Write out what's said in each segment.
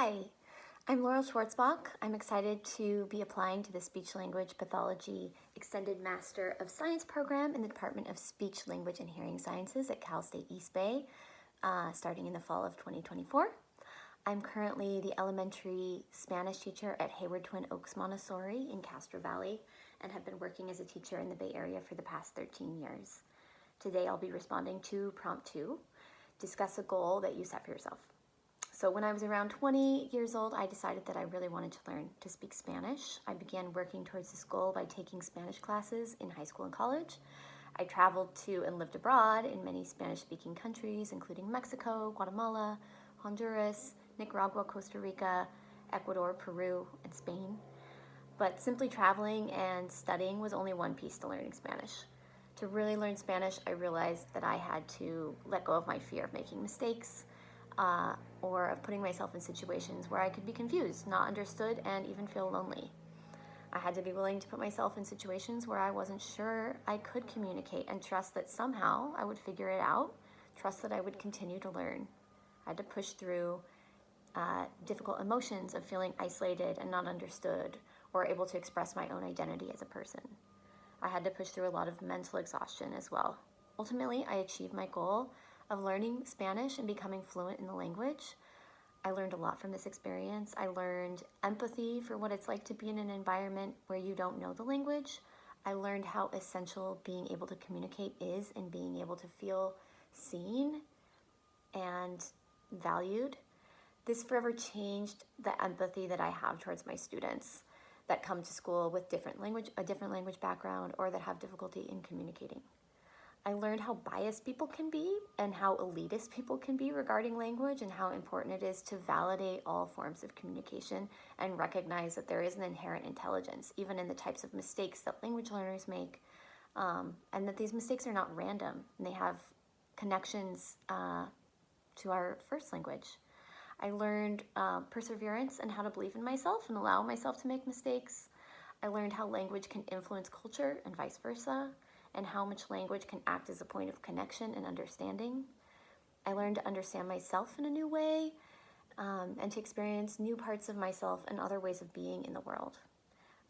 Hi, I'm Laurel Schwarzbach. I'm excited to be applying to the Speech-Language Pathology Extended Master of Science program in the Department of Speech, Language, and Hearing Sciences at Cal State East Bay, starting in the fall of 2024. I'm currently the elementary Spanish teacher at Hayward Twin Oaks Montessori in Castro Valley and have been working as a teacher in the Bay Area for the past 13 years. Today I'll be responding to prompt 2, discuss a goal that you set for yourself. So when I was around 20 years old, I decided that I really wanted to learn to speak Spanish. I began working towards this goal by taking Spanish classes in high school and college. I traveled to and lived abroad in many Spanish-speaking countries, including Mexico, Guatemala, Honduras, Nicaragua, Costa Rica, Ecuador, Peru, and Spain. But simply traveling and studying was only one piece to learning Spanish. To really learn Spanish, I realized that I had to let go of my fear of making mistakes, or of putting myself in situations where I could be confused, not understood, and even feel lonely. I had to be willing to put myself in situations where I wasn't sure I could communicate and trust that somehow I would figure it out, trust that I would continue to learn. I had to push through difficult emotions of feeling isolated and not understood, or able to express my own identity as a person. I had to push through a lot of mental exhaustion as well. Ultimately, I achieved my goal of learning Spanish and becoming fluent in the language. I learned a lot from this experience. I learned empathy for what it's like to be in an environment where you don't know the language. I learned how essential being able to communicate is and being able to feel seen and valued. This forever changed the empathy that I have towards my students that come to school with a different language background, or that have difficulty in communicating. I learned how biased people can be and how elitist people can be regarding language, and how important it is to validate all forms of communication and recognize that there is an inherent intelligence, even in the types of mistakes that language learners make, and that these mistakes are not random, and they have connections to our first language. I learned perseverance and how to believe in myself and allow myself to make mistakes. I learned how language can influence culture and vice versa, and how much language can act as a point of connection and understanding. I learned to understand myself in a new way, and to experience new parts of myself and other ways of being in the world.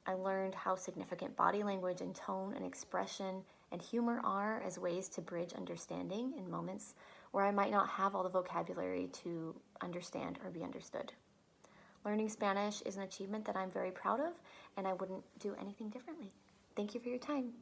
I learned how significant body language and tone and expression and humor are as ways to bridge understanding in moments where I might not have all the vocabulary to understand or be understood. Learning Spanish is an achievement that I'm very proud of, and I wouldn't do anything differently. Thank you for your time.